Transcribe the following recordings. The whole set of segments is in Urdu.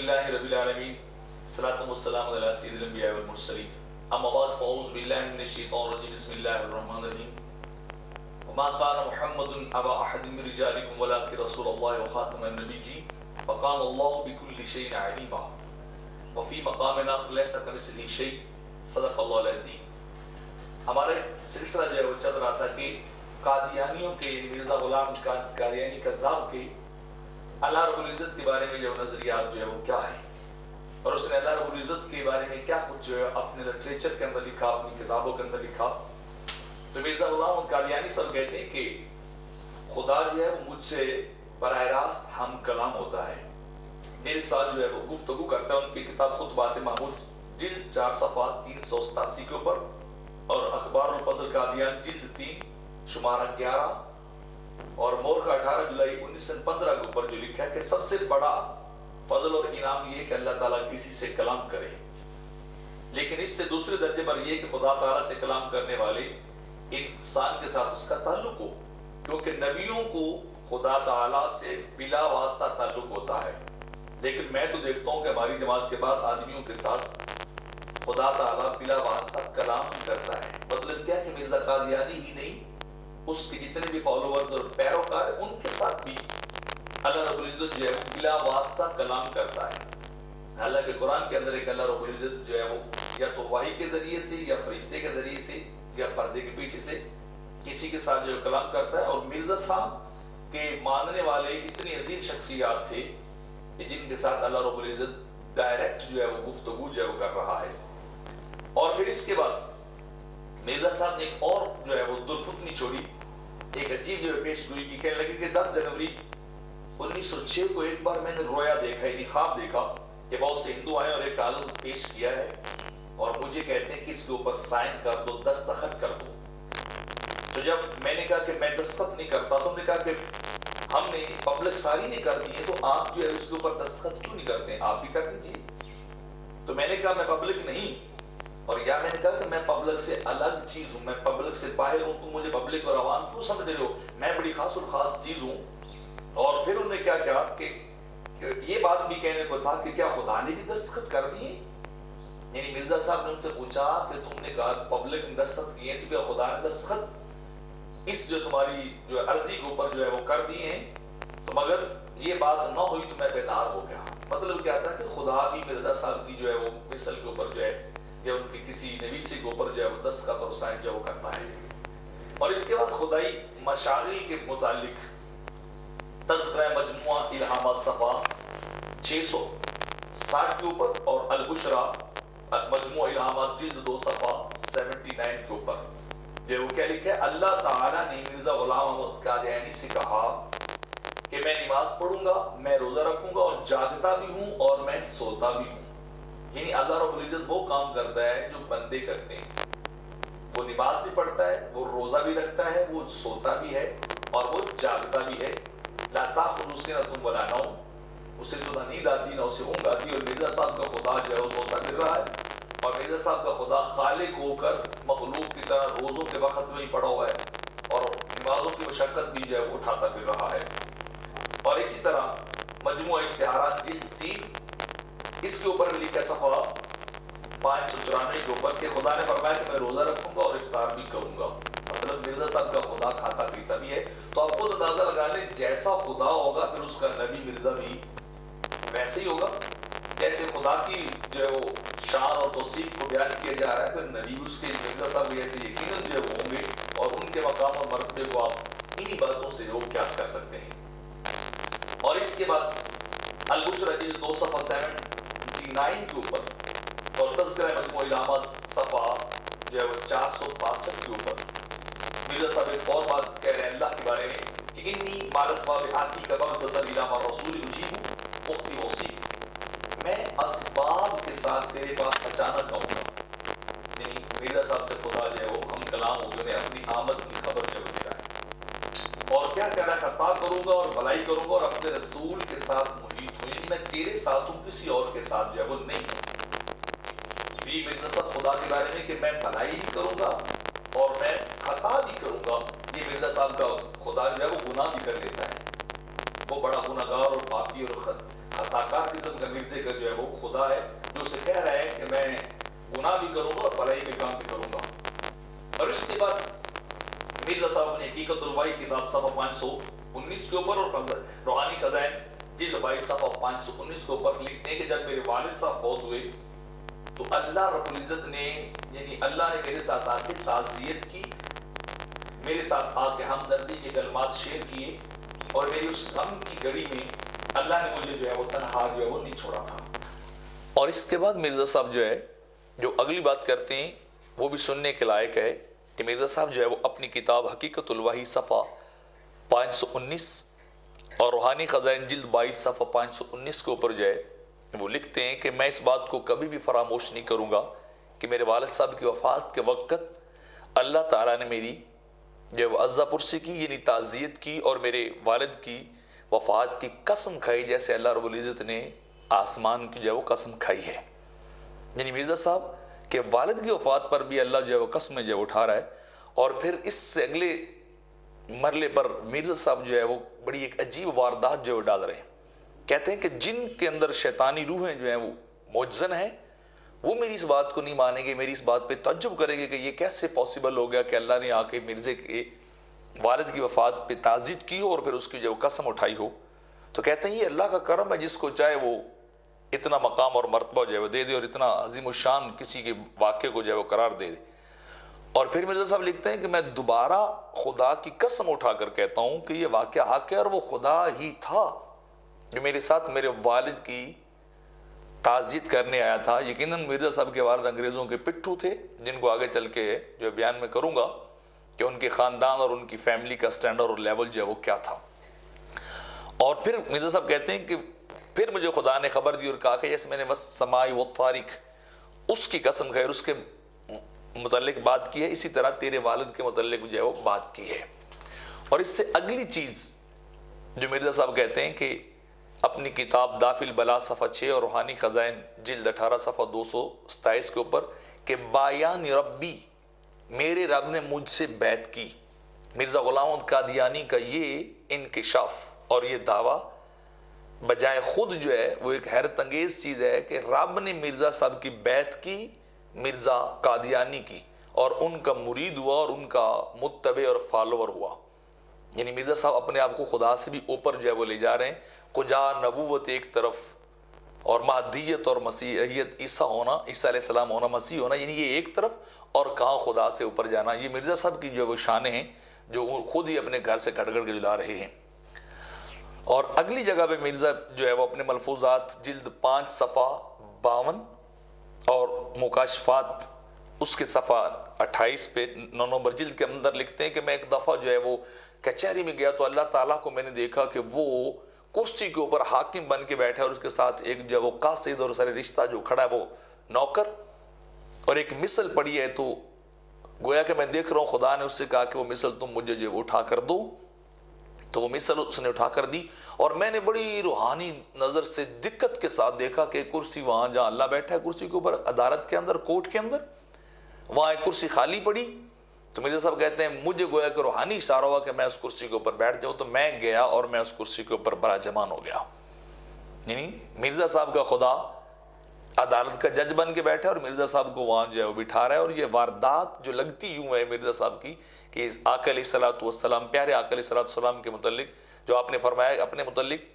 الحمدللہ رب العالمین الصلاۃ والسلام علی سید الانبیاء والمرسلین اما بعد فاعوذ باللہ من الشیطان الرجیم بسم اللہ الرحمن الرحیم وما كان محمد ابا احد من رجالکم ولکن رسول اللہ وخاتم النبیین وکان اللہ بکل شیء علیما وفی مقام آخر لیس کمثلہ شیء صدق اللہ العظیم۔ ہمارے سلسلہ جو ہے وہ چل رہا تھا کہ قادیانیوں کے مرزا غلام قادیانی کذاب کے اللہ رب العزت کے بارے میں جو نظریات جو ہے وہ کیا ہیں، اور اس نے اللہ رب العزت کے بارے میں کیا کچھ جو ہے اپنے لٹریچر کے اندر لکھا، اپنی کتابوں کے اندر لکھا۔ تو مرزا غلام قادیانی صاحب کہتے ہیں کہ خدا جو ہے وہ مجھ سے براہ راست ہم کلام ہوتا ہے، میرے ساتھ جو ہے وہ گفتگو کرتا ہے۔ ان کی کتاب خطبات محمود جلد 4 صفحہ 387 کے اوپر، اور اخبار الفضل قادیان جلد 3 شمارہ 11 اور مورخہ 18 جولائی 1915 کے اوپر جو لکھا ہے کہ سب سے بڑا فضل اور انعام یہ ہے کہ اللہ تعالیٰ کسی سے کلام کرے، لیکن اس سے دوسرے درجے پر یہ کہ خدا تعالیٰ سے کلام کرنے والے انسان کے ساتھ اس کا تعلق ہو، کیونکہ نبیوں کو خدا تعالیٰ سے بلا واسطہ تعلق ہوتا ہے، لیکن میں تو دیکھتا ہوں کہ ہماری جماعت کے بعد آدمیوں کے ساتھ خدا تعالیٰ بلا واسطہ کلام کرتا ہے۔ مطلب کیا کہ مرزا قادیانی ہی نہیں، اس کے جتنے بھی فالوورز اور پیروکار ہیں ان کے ساتھ بھی اللہ رب العزت جو ہے وہ بلا واسطہ کلام کرتا ہے۔ حالانکہ قرآن کے اندر ایک اللہ رب العزت جو ہے وہ یا تو وحی کے ذریعے سے یا فرشتے کے ذریعے سے یا پردے کے پیچھے سے کسی کے ساتھ جو ہے کلام کرتا ہے۔ اور مرزا صاحب کے ماننے والے اتنی عظیم شخصیات تھے کہ جن کے ساتھ اللہ رب العزت ڈائریکٹ جو ہے وہ گفتگو جو ہے وہ کر رہا ہے۔ اور پھر اس کے بعد مرزا صاحب نے ایک اور جو ہے وہ درفتنی چھوڑی، ایک عجیب جو ہے پیش گوئی کی، کہنے لگے کہ 10 جنوری 1906 کو ایک بار میں نے رویا دیکھا، یعنی خواب دیکھا کہ بہت سے ہندو آئے اور ایک کاغذ پیش کیا ہے اور مجھے کہتے ہیں کہ اس کے اوپر سائن کر دو، دستخط کر دو۔ تو جب میں نے کہا کہ میں دستخط نہیں کرتا، تو انہوں نے کہا کہ ہم نے پبلک ساری نے کر دی ہے، تو آپ جو ہے اس کے اوپر دستخط کیوں نہیں کرتے ہیں، آپ بھی کر دیجیے۔ تو میں نے کہا میں پبلک نہیں، اور یا میں نے کہا کہ میں پبلک سے الگ چیز ہوں، میں پبلک سے باہر ہوں، تم مجھے پبلک اور عوام کیوں سمجھ رہے ہو، میں بڑی خاص اور خاص چیز ہوں۔ اور پھر انہوں نے کیا کہا کہ یہ بات بھی کہنے کو تھا کہ کیا خدا نے بھی دستخط کر دیے؟ یعنی مرزا صاحب نے ان سے پوچھا کہ تم نے کہا پبلک نے دستخط کیے تو کیا خدا نے دستخط اس جو تمہاری جو عرضی کے اوپر جو ہے وہ کر دیے ہیں؟ تو مگر یہ بات نہ ہوئی تو میں بیدار ہو گیا۔ مطلب کیا تھا کہ خدا بھی مرزا صاحب کی جو ہے وہ مثل کے اوپر جو ہے یا ان کے کسی نویسی کے اوپر جو ہے وہ دستخط اور سائن جو ہے وہ کرتا ہے۔ اور اس کے بعد خدائی مشاغل کے متعلق تذکرہ مجموعہ الہامات صفحہ 660 کے اوپر اور البشرا مجموعہ الہامات جلد 2 صفحہ 79 کے اوپر جو وہ کیا لکھا ہے، اللہ تعالیٰ نے مرزا غلام احمد قادیانی سے کہا کہ میں نماز پڑھوں گا، میں روزہ رکھوں گا اور جاگتا بھی ہوں اور میں سوتا بھی ہوں۔ یعنی اللہ رب العزت وہ کام کرتا ہے جو بندے کرتے ہیں، وہ نماز بھی پڑھتا ہے، وہ روزہ بھی رکھتا ہے، وہ سوتا بھی ہے اور وہ جاگتا بھی ہے۔ لا تأخذہ سنۃ ولا نوم، اسے تو نہ نیند آتی نہ اسے اونگ آتی۔ اور مرزا صاحب کا خدا جو ہے وہ سوتا پھر رہا ہے، اور مرزا صاحب کا خدا خالق ہو کر مخلوق کی طرح روزوں کے وقت میں ہی پڑا ہوا ہے اور نمازوں کی مشقت بھی جو ہے وہ اٹھاتا پھر رہا ہے۔ اور اسی طرح مجموعہ اشتہارات جلد 3 اس کے اوپر لکھا صفحہ 594 کے اوپر کہ خدا نے فرمایا کہ میں روزہ رکھوں گا اور افطار بھی کروں گا۔ مطلب مرزا صاحب کا خدا کھاتا پیتا بھی ہے۔ تو آپ خود اندازہ لگا لیں جیسا خدا ہوگا پھر اس کا نبی مرزا بھی ویسے ہی ہوگا۔ جیسے خدا کی جو ہے وہ شان اور توصیف کو بیان کیا جا رہا ہے، پھر نبی اس کے مرزا صاحب بھی ایسے یقیناً جو ہے وہ ہوں گے، اور ان کے مقام اور مرتبے کو آپ انہی باتوں سے جو قیاس کر سکتے ہیں۔ اور اس کے بعد البشرا جلد 2 صفحہ 79 کے اوپر اور تذکرہ مجموعہ الہامات صفحہ جو ہے وہ 462 کے اوپر مرزا صاحب ایک اور بات کہہ رہے ہیں اللہ کے بارے میں کہ انی مارسباب آتی کا بغضۃ الی رسول اجیب اختی موسی، میں اسباب کے ساتھ تیرے پاس اچانک آؤں گا۔ یعنی مرزا صاحب سے خدا جو ہے وہ ہم کلام ہو گئے، اپنی آمد کی خبر جو دے رہا ہے، اور کیا کہہ رہا ہے، خطا کروں گا اور بھلائی کروں گا اور اپنے رسول کے ساتھ محیط ہوں، یعنی میں تیرے ساتھ ہوں، کسی اور کے ساتھ جو ہے وہ نہیں ہوں۔ یہ مرزا صاحب خدا کے بارے میں کہ میں بھلائی بھی کروں گا اور میں خطا بھی کروں گا، یہ مرزا صاحب کا خدا جو ہے وہ گناہ بھی کر لیتا ہے، وہ بڑا گناہگار اور پاپی اور خطاکار قسم کا مرزے کا جو خدا ہے جو اسے کہہ رہا ہے کہ میں گناہ بھی کروں گا اور بھلائی کے کام بھی کروں گا۔ اور اس کے بعد مرزا صاحب نے حقیقت الوحی کتاب صفحہ 519 کے اوپر اور روحانی خزائن جلد 22 صفحہ 519 کے اوپر لکھتے ہیں کہ جب میرے والد صاحب فوت ہوئے تو اللہ رب العزت نے یعنی اللہ نے میرے ساتھ آ کے تعزیت کی، میرے ساتھ آ کے ہمدردی کے کلمات شیئر کیے، اور میری اس غم کی گھڑی میں اللہ نے مجھے جو ہے وہ تنہا جو ہے وہ نہیں چھوڑا تھا۔ اور اس کے بعد مرزا صاحب جو ہے جو اگلی بات کرتے ہیں وہ بھی سننے کے لائق ہے کہ مرزا صاحب جو ہے وہ اپنی کتاب حقیقت الوحی صفحہ 519 اور روحانی خزائن جلد 22 صفحہ 519 کے اوپر جو ہے وہ لکھتے ہیں کہ میں اس بات کو کبھی بھی فراموش نہیں کروں گا کہ میرے والد صاحب کی وفات کے وقت اللہ تعالیٰ نے میری جو وہ عزا پرسی کی یعنی تعزیت کی اور میرے والد کی وفات کی قسم کھائی جیسے اللہ رب العزت نے آسمان کی جو ہے وہ قسم کھائی ہے۔ یعنی مرزا صاحب کے والد کی وفات پر بھی اللہ جو ہے وہ قسمیں جو ہے اٹھا رہا ہے، اور پھر اس سے اگلے مرلے پر مرزا صاحب جو ہے وہ بڑی ایک عجیب واردات جو ہے ڈال رہے ہیں۔ کہتے ہیں کہ جن کے اندر شیطانی روحیں جو ہیں وہ معجزن ہیں وہ میری اس بات کو نہیں مانیں گے، میری اس بات پہ تعجب کریں گے کہ یہ کیسے پاسبل ہو گیا کہ اللہ نے آ کے مرزے کے والد کی وفات پہ تعزیت کی ہو اور پھر اس کی جو قسم اٹھائی ہو۔ تو کہتے ہیں یہ اللہ کا کرم ہے، جس کو چاہے وہ اتنا مقام اور مرتبہ جو ہے وہ دے دے اور اتنا عظیم الشان کسی کے واقعے کو جو ہے وہ قرار دے دے۔ اور پھر مرزا صاحب لکھتے ہیں کہ میں دوبارہ خدا کی قسم اٹھا کر کہتا ہوں کہ یہ واقعہ حق ہے اور وہ خدا ہی تھا جو میرے ساتھ میرے والد کی تعزیت کرنے آیا تھا۔ یقیناً مرزا صاحب کے والد انگریزوں کے پٹھو تھے، جن کو آگے چل کے جو بیان میں کروں گا کہ ان کے خاندان اور ان کی فیملی کا سٹینڈرڈ اور لیول جو ہے وہ کیا تھا۔ اور پھر مرزا صاحب کہتے ہیں کہ پھر مجھے خدا نے خبر دی اور کہا کہ جیسے میں نے والسماء والطارق اس کی قسم کھائی اور اس کے متعلق بات کی ہے، اسی طرح تیرے والد کے متعلق جو ہے وہ بات کی ہے۔ اور اس سے اگلی چیز جو مرزا صاحب کہتے ہیں کہ اپنی کتاب دافع البلا صفحہ 6 اور روحانی خزائن جلد 18 صفحہ 227 کے اوپر کہ بایان ربی میرے رب نے مجھ سے بیعت کی، مرزا غلام احمد قادیانی کا یہ انکشاف اور یہ دعویٰ بجائے خود جو ہے وہ ایک حیرت انگیز چیز ہے کہ رب نے مرزا صاحب کی بیعت کی، مرزا قادیانی کی، اور ان کا مرید ہوا اور ان کا متبع اور فالوور ہوا۔ یعنی مرزا صاحب اپنے آپ کو خدا سے بھی اوپر جو ہے وہ لے جا رہے ہیں۔ کجا نبوت ایک طرف اور مہدیت اور مسیحیت، عیسیٰ ہونا، عیسیٰ علیہ السلام ہونا، مسیح ہونا، یعنی یہ ایک طرف، اور کہاں خدا سے اوپر جانا۔ یہ مرزا صاحب کی جو وہ شانیں ہیں جو خود ہی اپنے گھر سے گھڑ گھڑ کے جلا رہے ہیں۔ اور اگلی جگہ پہ مرزا جو ہے وہ اپنے ملفوظات جلد 5 صفحہ 52 اور مکاشفات اس کے صفحہ 28 پہ 9 نمبر جلد کے اندر لکھتے ہیں کہ میں ایک دفعہ جو ہے وہ کچہری میں گیا تو اللہ تعالیٰ کو میں نے دیکھا کہ وہ کرسی کے اوپر حاکم بن کے بیٹھا اور اس کے ساتھ ایک جو وہ قاصد اور سارے رشتہ جو کھڑا ہے وہ نوکر، اور ایک مثل پڑی ہے تو گویا کہ میں دیکھ رہا ہوں خدا نے اس سے کہا کہ وہ مثل تم مجھے جو اٹھا کر دو، تو وہ مثل اس نے اٹھا کر دی، اور میں نے بڑی روحانی نظر سے دقت کے ساتھ دیکھا کہ کرسی وہاں جہاں اللہ بیٹھا ہے کرسی کے اوپر عدالت کے اندر، کورٹ کے اندر، وہاں ایک کرسی خالی پڑی۔ تو مرزا صاحب کہتے ہیں مجھے گویا کہ روحانی اشارہ ہوا کہ میں اس کرسی کے اوپر بیٹھ جاؤں، تو میں گیا اور میں اس کرسی کے اوپر براجمان ہو گیا۔ یعنی مرزا صاحب کا خدا عدالت کا جج بن کے بیٹھا اور مرزا صاحب کو وہاں جو ہے وہ بٹھا رہا ہے۔ اور یہ واردات جو لگتی یوں ہے مرزا صاحب کی کہ آقا علیہ الصلوۃ والسلام، پیارے آقا علیہ الصلوۃ والسلام کے متعلق جو آپ نے فرمایا اپنے متعلق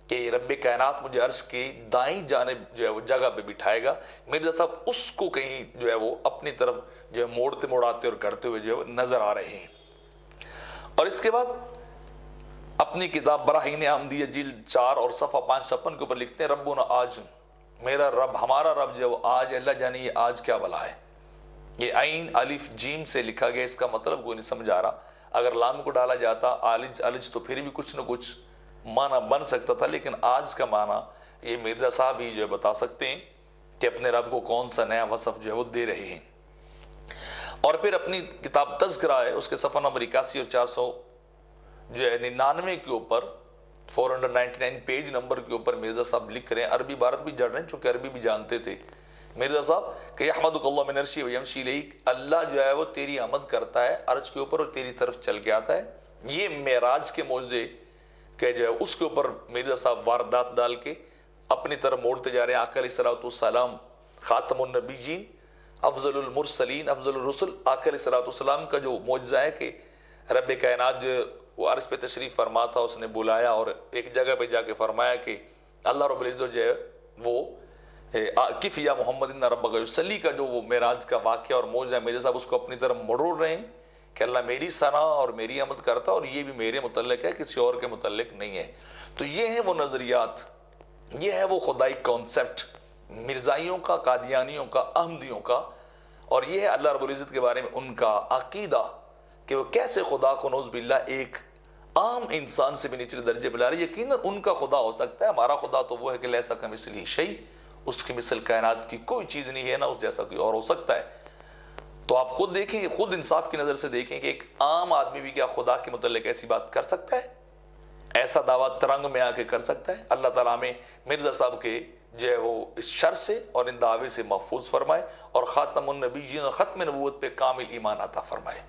کہ رب کائنات مجھے عرش کی دائیں جانب جو ہے وہ جگہ پہ بٹھائے گا، مرزا صاحب اس کو کہیں جو ہے وہ اپنی طرف جو ہے موڑتے موڑاتے اور کرتے ہوئے جو ہے نظر آ رہے ہیں۔ اور اس کے بعد اپنی کتاب براہین احمدیہ جلد 4 اور صفحہ 556 کے اوپر لکھتے ہیں ربنا آج، میرا رب ہمارا رب جو ہے وہ آج، اللہ جانے یہ آج کیا بلا ہے۔ یہ عین الف جیم سے لکھا گیا، اس کا مطلب کوئی نہیں سمجھ آ رہا۔ اگر لام کو ڈالا جاتا الج تو پھر بھی کچھ نہ کچھ معنی بن سکتا تھا، لیکن آج کا معنی یہ مرزا صاحب ہی جو ہے بتا سکتے ہیں کہ اپنے رب کو کون سا نیا وصف جو ہے وہ دے رہے ہیں۔ اور پھر اپنی کتاب تذکرہ ہے اس کے صفحہ نمبر 81 اور 400 جو ہے 99 کے اوپر 499 پیج نمبر کے اوپر مرزا صاحب لکھ رہے ہیں، عربی عبارت بھی جڑ رہے ہیں چونکہ عربی بھی جانتے تھے مرزا صاحب کہ یحمدک اللہ من عرشی ویمشی الیک، اللہ جو ہے وہ تیری حمد کرتا ہے عرش کے اوپر اور تیری طرف چل کے آتا ہے۔ یہ معراج کے معجزے کہ جو ہے اس کے اوپر مرزا صاحب واردات ڈال کے اپنی طرف موڑتے جا رہے ہیں۔ آقا علیہ الصلوۃ والسلام خاتم النبیین، افضل المرسلین، افضل الرسل، آقا علیہ الصلوۃ والسلام کا جو معجزہ ہے کہ رب کائنات جو وہ عرش پہ تشریف فرما تھا، اس نے بلایا اور ایک جگہ پہ جا کے فرمایا کہ اللہ رب العزت جو ہے وہ کف یا محمد ان ربک یصلی کا جو وہ معراج کا واقعہ اور معجزہ میرے صاحب اس کو اپنی طرف مڑوڑ رہے ہیں کہ اللہ میری ثنا اور میری حمد کرتا اور یہ بھی میرے متعلق ہے، کسی اور کے متعلق نہیں ہے۔ تو یہ ہیں وہ نظریات، یہ ہے وہ خدائی کانسیپٹ مرزائیوں کا، قادیانیوں کا، احمدیوں کا، اور یہ ہے اللہ رب العزت کے بارے میں ان کا عقیدہ کہ وہ کیسے خدا کو نعوذ باللہ ایک عام انسان سے بھی نچلے درجے پہ لا رہے۔ یقیناً ان کا خدا ہو سکتا ہے، ہمارا خدا تو وہ ہے کہ لیسا کمثلہ شیء، اس کی مثل کائنات کی کوئی چیز نہیں ہے، نہ اس جیسا کوئی اور ہو سکتا ہے۔ تو آپ خود دیکھیں، خود انصاف کی نظر سے دیکھیں کہ ایک عام آدمی بھی کیا خدا کے متعلق ایسی بات کر سکتا ہے، ایسا دعویٰ ترنگ میں آ کے کر سکتا ہے؟ اللہ تعالیٰ ہمیں مرزا صاحب کے جو ہے وہ اس شر سے اور ان دعوے سے محفوظ فرمائے اور خاتم النبیین اور ختم نبوت پہ کامل ایمان عطا فرمائے۔